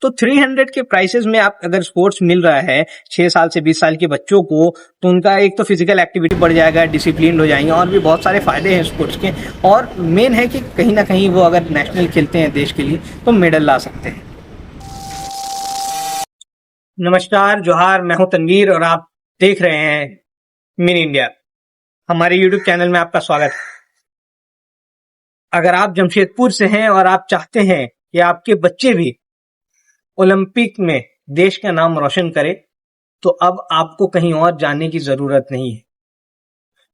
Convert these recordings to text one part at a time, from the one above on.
तो 300 के प्राइसेस में आप अगर स्पोर्ट्स मिल रहा है 6 साल से 20 साल के बच्चों को, तो उनका एक तो फिजिकल एक्टिविटी बढ़ जाएगा, डिसिप्लिन हो जाएंगे, और भी बहुत सारे फायदे हैं स्पोर्ट्स के। और मेन है कि कहीं ना कहीं वो अगर नेशनल खेलते हैं देश के लिए तो मेडल ला सकते हैं। नमस्कार, जोहार, मैं हूं तनवीर और आप देख रहे हैं मिनी इंडिया। हमारे यूट्यूब चैनल में आपका स्वागत है। अगर आप जमशेदपुर से हैं और आप चाहते हैं कि आपके बच्चे भी ओलंपिक में देश का नाम रोशन करें, तो अब आपको कहीं और जाने की जरूरत नहीं है।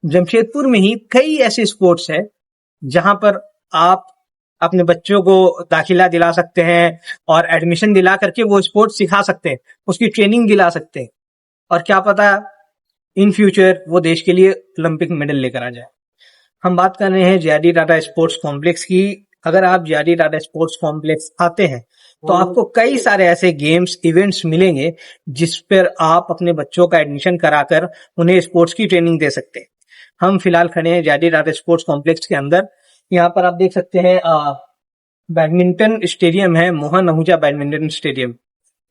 जमशेदपुर में ही कई ऐसे स्पोर्ट्स हैं जहां पर आप अपने बच्चों को दाखिला दिला सकते हैं और एडमिशन दिला करके वो स्पोर्ट्स सिखा सकते हैं, उसकी ट्रेनिंग दिला सकते हैं, और क्या पता इन फ्यूचर वो देश के लिए ओलंपिक मेडल लेकर आ जाए। हम बात कर रहे हैं जे.आर.डी. टाटा स्पोर्ट्स कॉम्प्लेक्स की। अगर आप जे.आर.डी. टाटा स्पोर्ट्स कॉम्प्लेक्स आते हैं तो आपको कई सारे ऐसे गेम्स इवेंट्स मिलेंगे जिस पर आप अपने बच्चों का एडमिशन कराकर उन्हें स्पोर्ट्स की ट्रेनिंग दे सकते हैं। हम फिलहाल खड़े हैं जे.आर.डी. टाटा स्पोर्ट्स कॉम्प्लेक्स के अंदर। यहाँ पर आप देख सकते हैं बैडमिंटन स्टेडियम है, Mohan Ahuja badminton stadium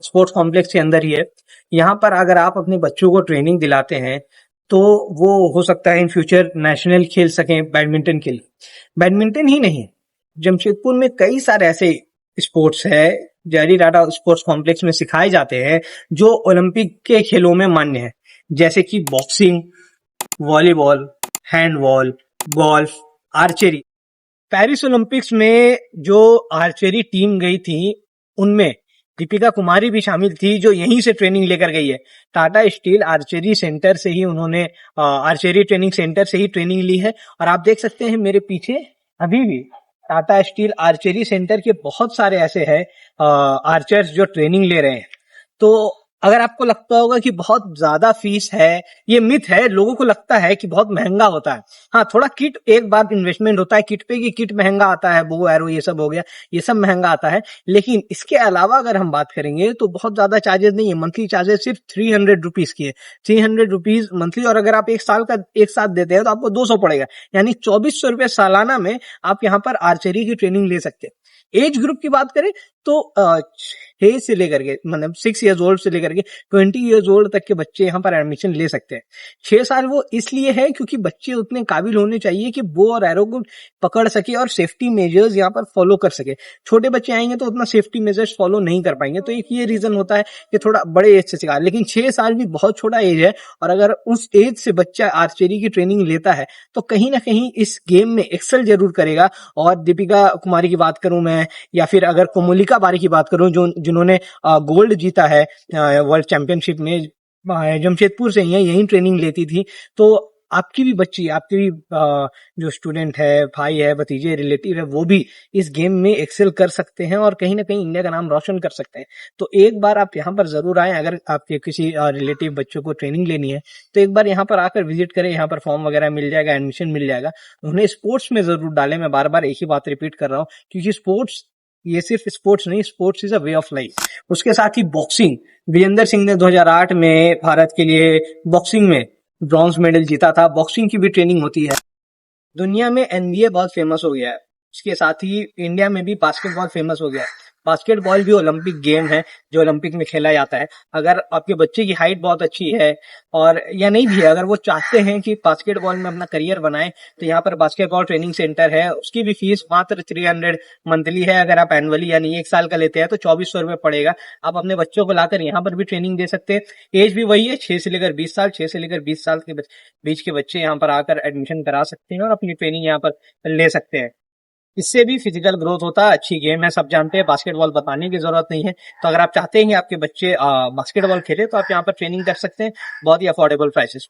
sports complex के अंदर ही है। यहाँ पर अगर आप अपने बच्चों को ट्रेनिंग दिलाते हैं तो वो हो सकता है इन फ्यूचर नेशनल खेल सकें बैडमिंटन के लिए। बैडमिंटन ही नहीं, जमशेदपुर में कई सारे ऐसे स्पोर्ट्स है जे.आर.डी. टाटा स्पोर्ट्स कॉम्प्लेक्स में सिखाए जाते हैं जो ओलंपिक के खेलों में मान्य है, जैसे कि boxing, volleyball, handball, golf, archery. Paris Olympics में जो आर्चरी टीम गई थी उनमें दीपिका कुमारी भी शामिल थी, जो यहीं से ट्रेनिंग लेकर गई है। टाटा स्टील आर्चरी सेंटर से ही उन्होंने आर्चरी ट्रेनिंग सेंटर से ही ट्रेनिंग ली है। और आप देख सकते हैं मेरे पीछे अभी भी टाटा स्टील आर्चरी सेंटर के बहुत सारे ऐसे हैं आर्चर्स जो ट्रेनिंग ले रहे हैं। तो अगर आपको लगता होगा कि बहुत ज्यादा फीस है, ये मिथ है। लोगों को लगता है कि बहुत महंगा होता है। हाँ, थोड़ा किट एक बार इन्वेस्टमेंट होता है किट पे, कि किट महंगा आता है, बो एरो ये सब हो गया, ये सब महंगा आता है। लेकिन इसके अलावा अगर हम बात करेंगे तो बहुत ज्यादा चार्जेस नहीं है। मंथली चार्जेस सिर्फ 300 रुपीज की है, 300 रुपीज मंथली। और अगर आप एक साथ देते हैं तो आपको 200 पड़ेगा, यानी 2400 रुपये सालाना में आप यहाँ पर आर्चरी की ट्रेनिंग ले सकते हैं। एज ग्रुप की बात करें तो 6 से लेकर के मतलब 6 ईयर्स ओल्ड से लेकर के 20 ईयर्स ओल्ड तक के बच्चे यहाँ पर एडमिशन ले सकते हैं। 6 साल वो इसलिए है क्योंकि बच्चे उतने काबिल होने चाहिए कि बो और एरो को पकड़ सके और सेफ्टी मेजर्स यहाँ पर फॉलो कर सके। छोटे बच्चे आएंगे तो उतना सेफ्टी मेजर्स फॉलो नहीं कर पाएंगे, तो एक ये रीजन होता है कि थोड़ा बड़े एज से सिखा। लेकिन 6 साल भी बहुत छोटा एज है, और अगर उस एज से बच्चा आर्चरी की ट्रेनिंग लेता है तो कहीं ना कहीं इस गेम में एक्सेल जरूर करेगा। और दीपिका कुमारी की बात करूं मैं, या फिर अगर कोमोलिका बारी की बात करूं जिन्होंने गोल्ड जीता है वर्ल्ड चैंपियनशिप में, जमशेदपुर से ही यही ट्रेनिंग लेती थी। तो आपकी भी बच्ची, आपकी भी जो स्टूडेंट है, भाई है, भतीजे, रिलेटिव है, वो भी इस गेम में एक्सेल कर सकते हैं और कहीं ना कहीं इंडिया का नाम रोशन कर सकते हैं। तो एक बार आप यहाँ पर जरूर आए। अगर आपके किसी रिलेटिव बच्चों को ट्रेनिंग लेनी है तो एक बार यहाँ पर आकर विजिट करें। यहाँ पर फॉर्म वगैरह मिल जाएगा, एडमिशन मिल जाएगा। उन्हें स्पोर्ट्स में जरूर डालें। मैं बार बार एक ही बात रिपीट कर रहा हूँ, क्योंकि स्पोर्ट्स ये सिर्फ स्पोर्ट्स नहीं, sports is a way of life. उसके साथ ही बॉक्सिंग, विजेंदर सिंह ने 2008 में भारत के लिए बॉक्सिंग में ब्रॉन्ज मेडल जीता था। बॉक्सिंग की भी ट्रेनिंग होती है। दुनिया में NBA बहुत फेमस हो गया है, इसके साथ ही इंडिया में भी बास्केटबॉल फेमस हो गया है। बास्केटबॉल भी ओलंपिक गेम है जो ओलंपिक में खेला जाता है। अगर आपके बच्चे की हाइट बहुत अच्छी है और या नहीं भी है, अगर वो चाहते हैं कि बास्केटबॉल में अपना करियर बनाएं, तो यहाँ पर बास्केटबॉल ट्रेनिंग सेंटर है। उसकी भी फीस मात्र 300 मंथली है। अगर आप एनुअली यानी 1 साल का लेते हैं तो 2400 रुपये पड़ेगा। आप अपने बच्चों को लाकर यहाँ पर भी ट्रेनिंग दे सकते हैं। एज भी वही है, 6 से लेकर 20 साल। 6 से लेकर 20 साल के बीच के बच्चे यहाँ पर आकर एडमिशन करा सकते हैं और अपनी ट्रेनिंग यहाँ पर ले सकते हैं। इससे भी फिजिकल ग्रोथ होता है। अच्छी गेम है, सब जानते हैं, बास्केटबॉल बताने की जरूरत नहीं है। तो अगर आप चाहते हैं कि आपके बच्चे बास्केटबॉल खेले तो आप यहाँ पर ट्रेनिंग कर सकते हैं, बहुत ही अफोर्डेबल प्राइसेस।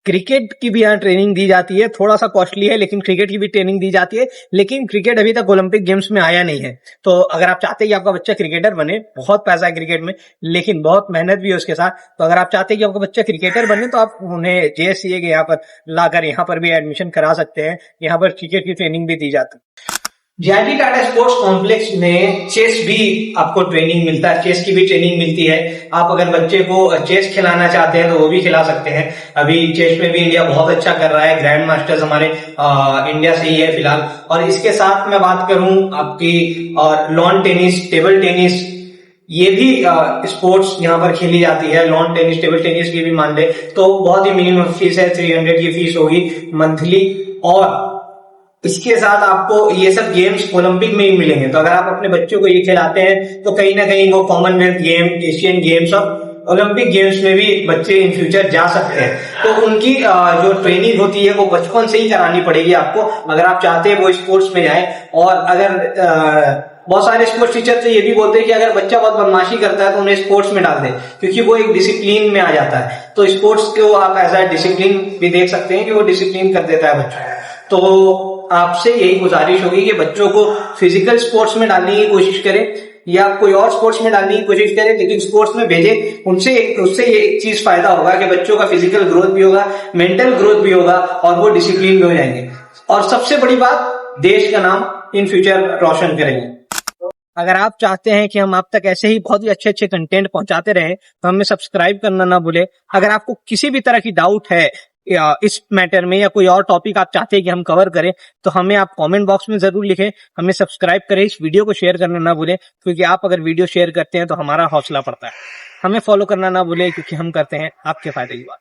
क्रिकेट की भी यहाँ ट्रेनिंग दी जाती है, थोड़ा सा कॉस्टली है, लेकिन क्रिकेट की भी ट्रेनिंग दी जाती है। लेकिन क्रिकेट अभी तक ओलंपिक गेम्स में आया नहीं है। तो अगर आप चाहते हैं कि आपका बच्चा क्रिकेटर बने, बहुत पैसा है क्रिकेट में, लेकिन बहुत मेहनत भी है उसके साथ। तो अगर आप चाहते हैं कि आपका बच्चा क्रिकेटर बने तो आप उन्हें JSCA के यहाँ पर लाकर यहाँ पर भी एडमिशन करा सकते हैं। यहाँ पर क्रिकेट की ट्रेनिंग भी दी जाती है। जे.आर.डी. टाटा स्पोर्ट्स कॉम्प्लेक्स में चेस भी आपको ट्रेनिंग मिलता है, चेस की भी ट्रेनिंग मिलती है। आप अगर बच्चे को चेस खिलाना चाहते हैं तो वो भी खिला सकते हैं। अभी चेस में भी इंडिया बहुत अच्छा कर रहा है, ग्रैंड मास्टर्स हमारे इंडिया से ही है फिलहाल। और इसके साथ मैं बात करूं आपकी और लॉन टेनिस, टेबल टेनिस, ये भी स्पोर्ट्स यहाँ पर खेली जाती है। लॉन टेनिस, टेबल टेनिस की भी मान ले तो बहुत ही मिनिमम फीस है, 300 की फीस होगी मंथली। और इसके साथ आपको ये सब गेम्स ओलंपिक में ही मिलेंगे। तो अगर आप अपने बच्चों को ये खिलाते हैं तो कहीं ना कहीं वो कॉमनवेल्थ गेम, एशियन गेम्स और ओलंपिक गेम्स में भी बच्चे इन फ्यूचर जा सकते हैं। तो उनकी जो ट्रेनिंग होती है वो बचपन से ही करानी पड़ेगी आपको, अगर आप चाहते हैं वो स्पोर्ट्स में जाए। और अगर बहुत सारे स्पोर्ट्स टीचर तो ये भी बोलते हैं कि अगर बच्चा बहुत बदमाशी करता है तो उन्हें स्पोर्ट्स में डाल दे, क्योंकि वो एक डिसिप्लिन में आ जाता है। तो स्पोर्ट्स को आप एज अ डिसिप्लिन भी देख सकते हैं कि वो डिसिप्लिन कर देता है बच्चों। तो आपसे यही गुजारिश होगी कि बच्चों को फिजिकल स्पोर्ट्स में डालने की कोशिश करें या कोई और स्पोर्ट्स में डालने की कोशिश करें, लेकिन स्पोर्ट्स में भेजें। उससे ये एक चीज फायदा होगा कि बच्चों का फिजिकल ग्रोथ भी होगा, मेंटल ग्रोथ भी होगा और वो डिसिप्लिन में हो जाएंगे। और सबसे बड़ी बात, देश का नाम इन फ्यूचर रोशन करेंगे। अगर आप चाहते हैं कि हम आप तक ऐसे ही बहुत ही अच्छे अच्छे कंटेंट पहुंचाते रहें तो हमें सब्सक्राइब करना ना भूलें। अगर आपको किसी भी तरह की डाउट है या इस मैटर में या कोई और टॉपिक आप चाहते हैं कि हम कवर करें तो हमें आप कमेंट बॉक्स में जरूर लिखें, हमें सब्सक्राइब करें, इस वीडियो को शेयर करना ना भूलें, क्योंकि आप अगर वीडियो शेयर करते हैं तो हमारा हौसला बढ़ता है। हमें फॉलो करना ना भूलें, क्योंकि हम करते हैं आपके फायदे की बात।